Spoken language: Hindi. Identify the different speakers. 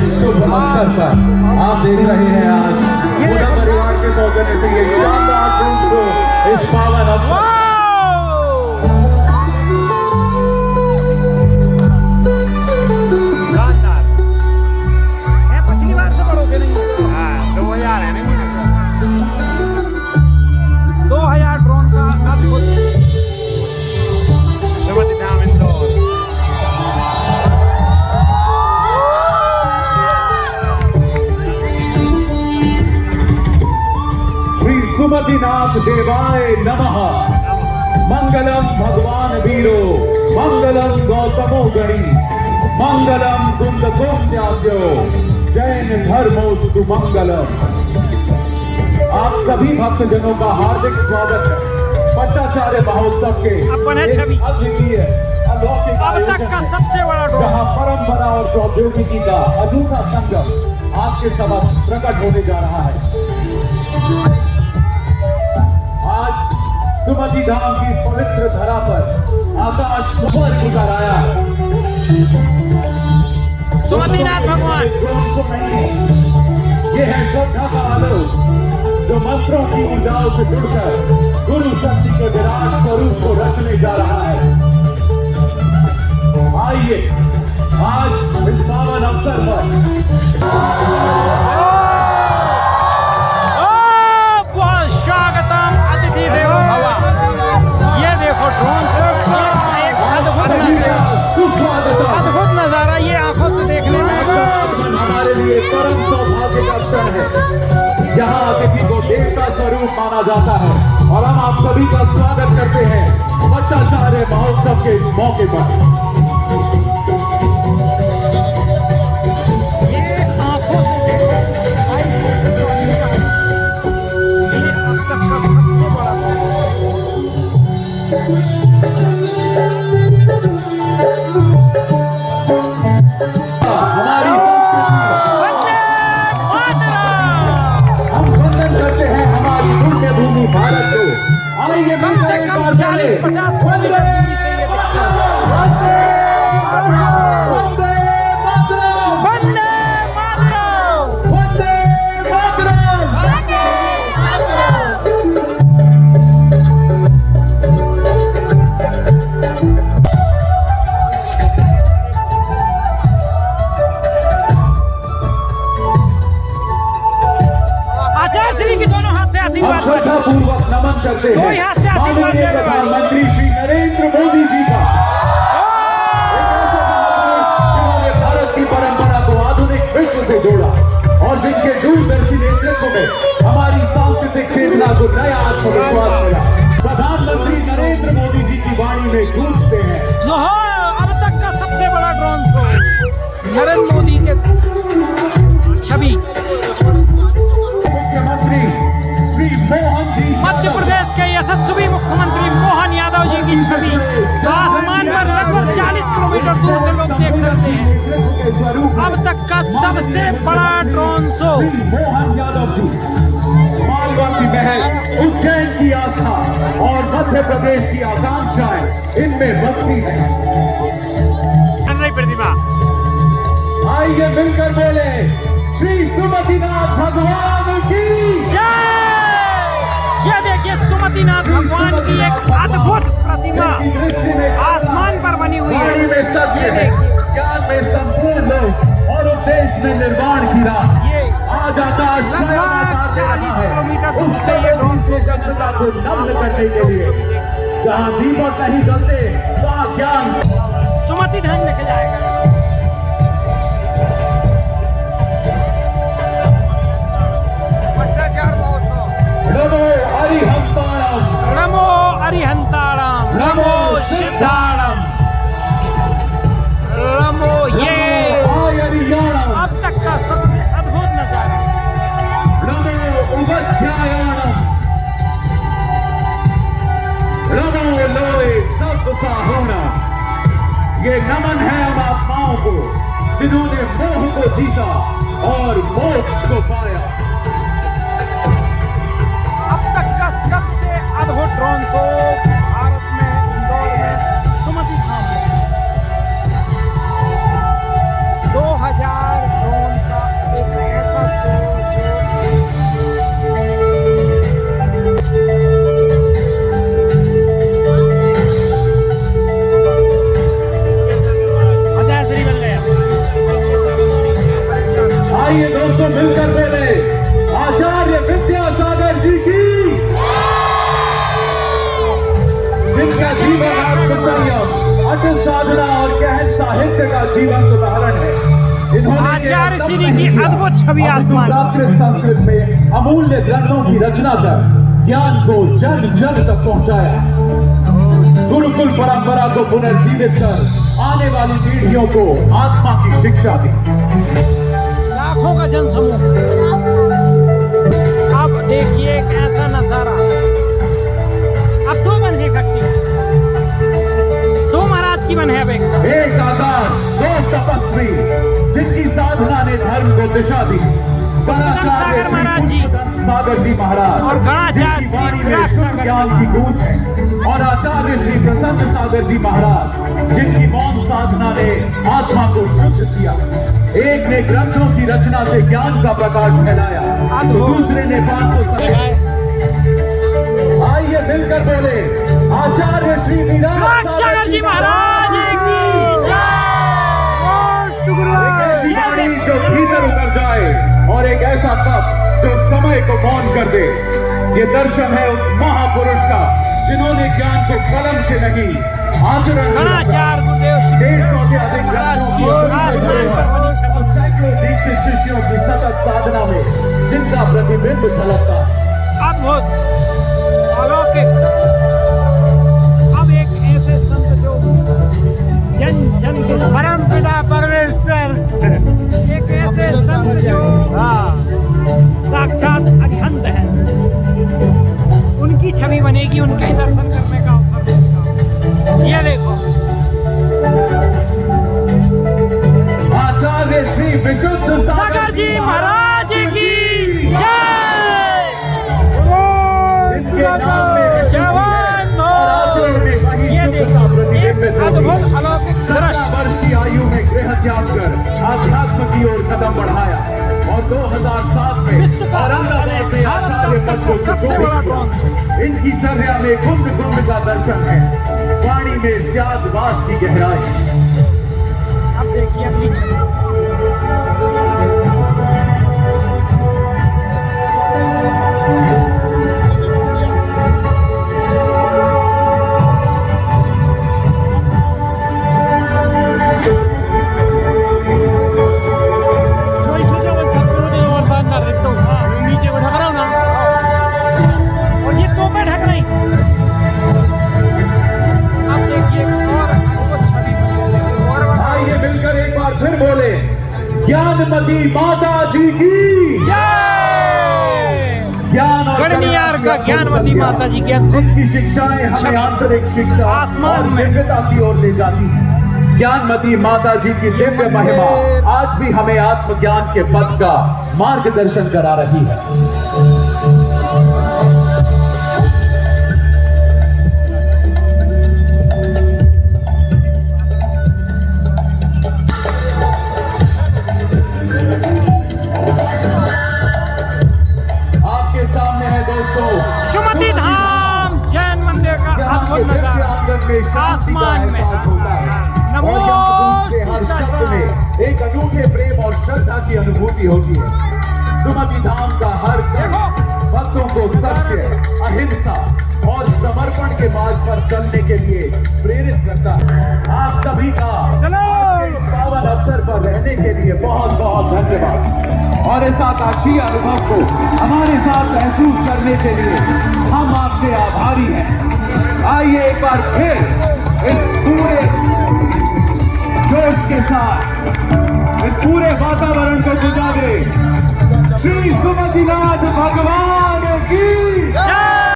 Speaker 1: शुभ अवसर पर आप देख रहे हैं आज पूरा परिवार के सौजन्य से ये शानदार ड्रोन शो इस पावन अवसर सुमतिनाथ देवाय नमः। मंगलम भगवान वीरो, मंगलम गौतमो गणी, मंगलम कुंदकोन्यास्यो, जैन धर्मोस्तु मंगलम। आप सभी भक्तजनों का हार्दिक स्वागत है भट्टाचार्य महोत्सव के अद्वितीय अलौकिक आयोजन का सबसे बड़ा जहां परंपरा और प्रौद्योगिकी का अनूठा संगम आपके समक्ष प्रकट होने जा रहा है। सुमति धाम की पवित्र धरा पर आकाश ऊपर गुजर आया।
Speaker 2: सुमतिनाथ भगवान
Speaker 1: ये है श्रद्धा का आलोक जो मंत्रों की ऊर्जाओं से जुड़कर गुरु शक्ति के विराट स्वरूप को रचने जा रहा है। आइए आज इस पावन अवसर पर
Speaker 2: अद्भुत नजारा ये आंखों से देखने में
Speaker 1: हमारे लिए परम सौभाग्य का क्षण है। यहाँ अतिथि को देवता स्वरूप माना जाता है और हम आप सभी का स्वागत करते हैं भट्टाचार्य महोत्सव के इस मौके पर।
Speaker 2: कम से कम 40-50
Speaker 1: श्रद्धापूर्वक नमन करते हैं माननीय प्रधानमंत्री श्री नरेंद्र मोदी जी का। जिन्होंने भारत की परंपरा को आधुनिक विश्व से जोड़ा और जिनके दूरदर्शी नेतृत्व में हमारी सांस्कृतिक चेतना को नया आत्मविश्वास मिला। प्रधानमंत्री नरेंद्र मोदी जी की वाणी में गूंजते हैं।
Speaker 2: अब तक का सबसे बड़ा ड्रोन शो नरेंद्र मोदी के छवि मध्य प्रदेश के यशस्वी मुख्यमंत्री मोहन यादव जी की छवि जो आसमान पर लगभग 40 किलोमीटर दूर से लोग देख सकते हैं। अब तक का सबसे बड़ा ड्रोन शो।
Speaker 1: मोहन यादव जी मालवा की महल, उज्जैन की आस्था और मध्य प्रदेश की आकांक्षाएं इनमें बसती है।
Speaker 2: प्रतिभा
Speaker 1: आइए मिलकर बोले श्री सुमतिनाथ भगवान की
Speaker 2: जय। ये देखिए सुमतिनाथ भगवान की एक अद्भुत प्रतिमा आसमान पर बनी हुई है।
Speaker 1: ज्ञान में संपूर्ण लोग और उपदेश में निर्माण की राह आज आकाश
Speaker 2: लगभग 40 किलोमीटर दूर से ये ड्रोन शो
Speaker 1: जनता को नम्र करने के लिए जहाँ दीपक नहीं जलते वहाँ ज्ञान
Speaker 2: सुमति धाम लेके जाएगा। नमो अरिहंताणम, नमो सिद्धाणम, नमो ये अब तक का सबसे अद्भुत नजारा।
Speaker 1: नमो उपाध्यायाणम, नमो लोए सब साहोना। ये नमन है उन आत्माओं को जिन्होंने मोह को जीता और मोक्ष को पाया।
Speaker 2: सबसे अद्भुत ड्रोन शो भारत में इंदौर में सुमति धाम में 2000 ड्रोन
Speaker 1: आइए दोस्तों मिलकर बोले आचार्य विद्यासागर जी की, जिनका जीवन आत्मसंयम, अटल साधना और गहन साहित्य का जीवन उदाहरण है। इन्होंने
Speaker 2: आचार्य श्री की अद्भुत छवि आसमान
Speaker 1: प्राकृत संस्कृत में अमूल्य ग्रंथों की रचना कर ज्ञान को जन जन तक पहुंचाया। गुरुकुल परंपरा को पुनर्जीवित कर आने वाली पीढ़ियों को आत्मा की शिक्षा दी।
Speaker 2: लाखों का जनसमूह। अब देखिए एक ऐसा नजारा, अब दो बन है इकट्ठी, दो महाराज की बन है। अब
Speaker 1: एक आकाश, दो तपस्वी जिनकी साधना ने धर्म को दिशा दी। गणाचार्य श्री पुष्पदंत सागर जी महाराज
Speaker 2: और गणाचार्य
Speaker 1: जिनकी वाणी
Speaker 2: श्री
Speaker 1: में शुद्ध ज्ञान की गूंज है, और आचार्य श्री प्रसन्न सागर जी महाराज जिनकी मौन साधना ने आत्मा को शुद्ध किया। एक ने ग्रंथों की रचना से ज्ञान का प्रकाश फैलाया, तो दूसरे ने 500 आइए मिलकर बोले आचार्य श्री विराट
Speaker 2: सागर जी महाराज की
Speaker 1: वाणी जो भीतर उतर जाए, और एक ऐसा तप जो समय को मौन कर दे। ये दर्शन है उस महापुरुष का जिन्होंने ज्ञान को कलम से नहीं आचरण में रखा। 150 से अधिक ग्रंथों की और सैकड़ों दीक्षित शिष्यों की सतत साधना में जिनका प्रतिबिंब झलकता है।
Speaker 2: अद्भुत अलौकिक। अब एक ऐसे संत जो जन जन के परम पिता परमेश्वर, एक ऐसे संत जो साक्षात अखंड है, उनकी छवि बनेगी, उनके ही दर्शन करने का अवसर मिलेगा। ये देखो
Speaker 1: आचार्य श्री विशुद्ध
Speaker 2: सागर जी महाराज की जय।
Speaker 1: इनके नाम में
Speaker 2: जवान
Speaker 1: और आचरण में वही शुद्ध का प्रतिबिंब
Speaker 2: अद्भुत अलौकिक दृश्य।
Speaker 1: वर्ष की आयु में गृह त्याग कर आध्यात्म की ओर कदम बढ़ाया, और 2007 में औरंगाबाद में आचार्य पद को सुशोभित। इनकी चर्या में कुंभ कुंभ का दर्शन है, वाणी में त्यागवाद की गहराई।
Speaker 2: अब देखिए अगली छवि।
Speaker 1: ज्ञानमती माता जी की
Speaker 2: जय।
Speaker 1: ज्ञान और
Speaker 2: गणनियार का ज्ञानमती माता जी की
Speaker 1: जिनकी शिक्षाएं हमें आंतरिक शिक्षा
Speaker 2: आसमान
Speaker 1: और
Speaker 2: में
Speaker 1: दिव्यता की ओर ले जाती है। ज्ञानमती माता जी की दिव्य महिमा आज भी हमें आत्मज्ञान के पथ का मार्गदर्शन करा रही है।
Speaker 2: सुमति धाम जैन मंदिर का अद्भुत नजारा आसमान में। नमो
Speaker 1: हर शब्द में एक अनूठे प्रेम और श्रद्धा की अनुभूति होती है। सुमति धाम का हर कण भक्तों को सत्य, अहिंसा और समर्पण के मार्ग पर चलने के लिए प्रेरित करता है। आप सभी का इस पावन अवसर पर रहने के लिए बहुत बहुत धन्यवाद, और इस आकाशीय अनुभव को हमारे साथ महसूस करने के लिए हम आपके आभारी हैं। आइए एक बार फिर इस पूरे जोश के साथ इस पूरे वातावरण को गुजारे श्री सुमतिनाथ भगवान